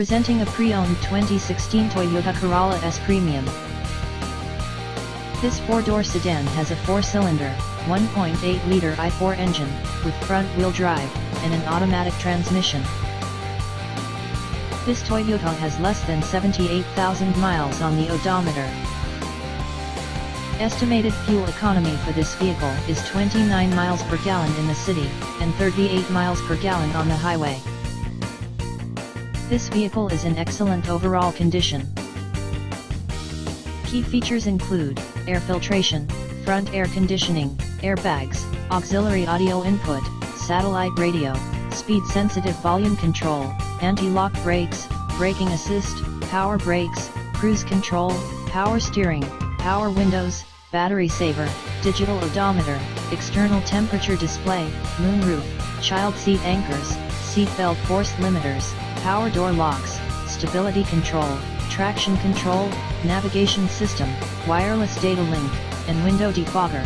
Presenting a pre-owned 2016 Toyota Corolla S Premium. This four-door sedan has a four-cylinder, 1.8-liter i4 engine, with front-wheel drive, and an automatic transmission. This Toyota has less than 78,000 miles on the odometer. Estimated fuel economy for this vehicle is 29 miles per gallon in the city, and 38 miles per gallon on the highway. This vehicle is in excellent overall condition. Key features include air filtration, front air conditioning, airbags, auxiliary audio input, satellite radio, speed-sensitive volume control, anti-lock brakes, braking assist, power brakes, cruise control, power steering, power windows, battery saver, digital odometer, external temperature display, moonroof, child seat anchors, seat belt force limiters, power door locks, stability control, traction control, navigation system, wireless data link, and window defogger.